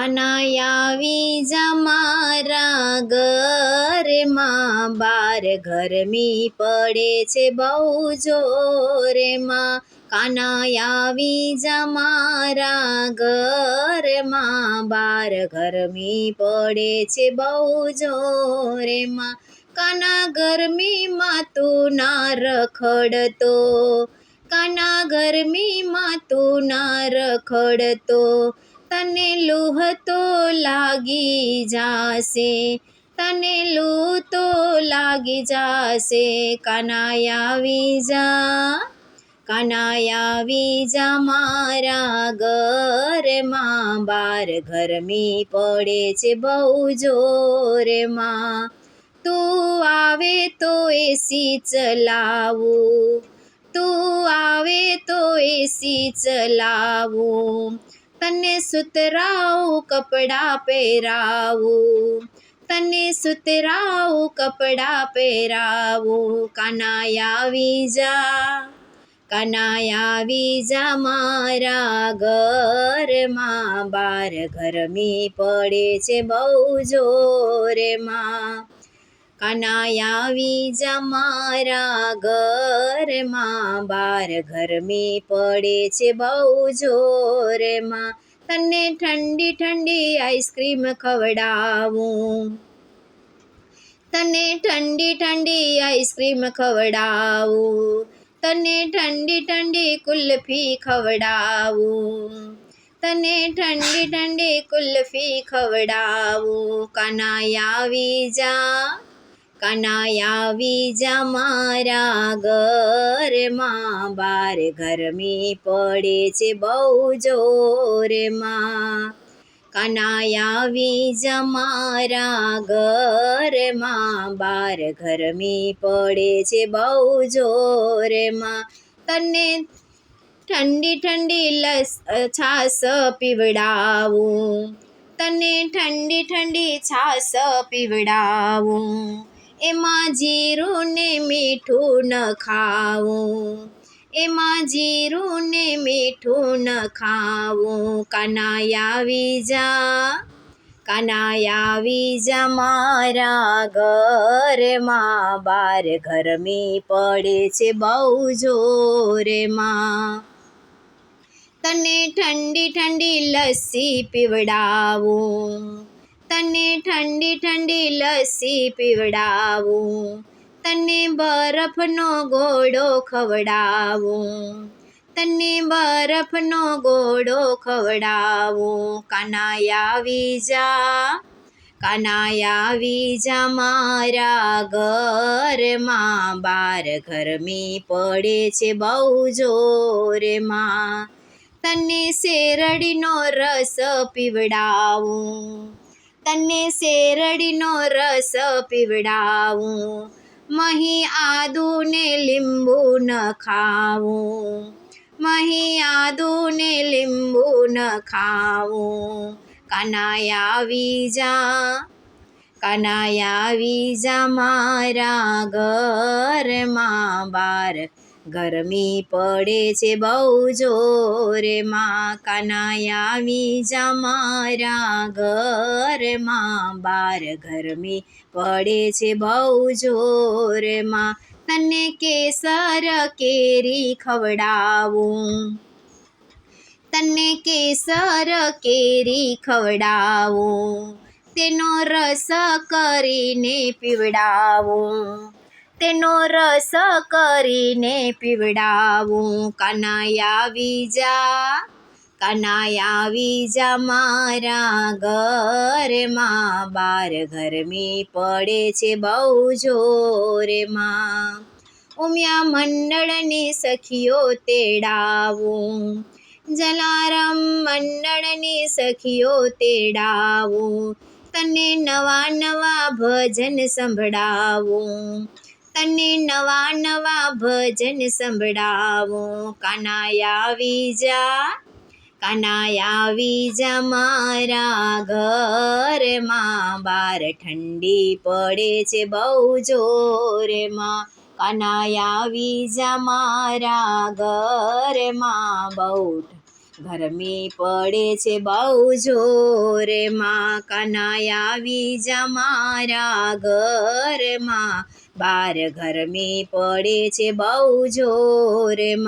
કાનાયા આવી જા મારા ઘરમાં, બાર ગરમી પડે છે બહુ જોરેમાં. કાનાયા આવી જા મારા ઘરમાં, બાર ગરમી પડે છે બહુ જોરેમાં. કાના ગરમીમાં તું ના રખડતો, કાના ગરમીમાં તું ના રખડતો, તને લૂહ તો લાગી જાશે, તને લૂહ તો લાગી જાશે. કાનાયા આવી જા, કાનાયા આવી જા મારા ઘરમાં, બાર ગરમી પડે છે બહુ જોરેમાં. તું આવે તો એસી ચલાવું, તું આવે તો એસી ચલાવું, તને સુતરાઉ કપડાં પહેરાવું, તને સુતરાઉ કપડાં પહેરાવું. કાનાયા આવી જા, કાનાયા આવી જા મારા ઘરમાં, બાર ગરમી પડે છે બહુ જોરેમાં. કાનાયા આવી જા મારા ઘરમાં, બાર ગરમી પડે છે બહુ જોરેમાં. તને ઠંડી ઠંડી આઈસ્ક્રીમ ખવડાવું, તને ઠંડી ઠંડી આઈસ્ક્રીમ ખવડાવું, તને ઠંડી ઠંડી કુલ્ફી ખવડાવું, તને ઠંડી ઠંડી કુલ્ફી ખવડાવું. કાનાયા આવી જા, કાનાયા આવી જા મારા ઘરમાં, બાર ગરમી પડે છે બહુ જોરેમાં. કાનાયા આવી જા મારા ઘરમાં, બાર ગરમી પડે છે બહુ જોરેમાં. તને ઠંડી ઠંડી છાશ પીવડાવું, તને ઠંડી ઠંડી છાશ પીવડાવું, એમાં જીરું ને મીઠું ન ખાવું, એમાં જીરું ને મીઠું ન ખાવું. કાનાયા આવી જા, કાનાયા આવી જા મારા ઘરમાં, બાર ગરમી પડે છે બહુ જોરેમાં. તને ઠંડી ઠંડી લસ્સી પીવડાવું, તને ઠંડી ઠંડી લસ્સી પીવડાવું, તને બરફનો ગોળો ખવડાવું, તને બરફનો ગોળો ખવડાવું. કાનાયા આવી જા, કાનાયા આવી જા મારા ઘરમાં, બાર ગરમી પડે છે બહુ જોરેમાં. તને શેરડીનો રસ પીવડાવું, તને શેરડીનો રસ પીવડાવું, મહી આદુ ને લીંબુ ન ખાવું, મહી આદુ ને લીંબુ ન ખાવું. કાનાયા આવી જા, કાનાયા આવી જા મારા ઘરમાં, બાર ગરમી પડે છે બહુ જોરેમાં. કાનાયા આવી જા મારા ઘરમાં, બાર ગરમી પડે છે બહુ જોરેમાં. તને કેસર કેરી ખવડાવું, તને કેસર કેરી ખવડાવું, તેનો રસ કરીને પીવડાવું, તેનો રસ કરીને પીવડાવું. કાનાયા આવી જા, કાનાયા આવી જા મારા ઘરમાં, બાર ગરમી પડે છે બહુ જોરેમાં. ઉમિયા મંડળની સખીઓ તેડાવું, જલારામ મંડળની સખીઓ તેડાવું, તને નવા નવા ભજન સંભળાવું, તને નવા નવા ભજન સંભળાવું. કાનાયા આવી જા, કાનાયા આવી જા મારા ઘરમાં, બાર ઠંડી પડે છે બહુ જોરેમાં. કાનાયા આવી જા મારા ઘરમાં, બહુ ગરમી પડે છે બહુ જોરમાં, કાના આવી જા મારા ઘરમાં, બાર ગરમી પડે છે બહુ જોરમાં.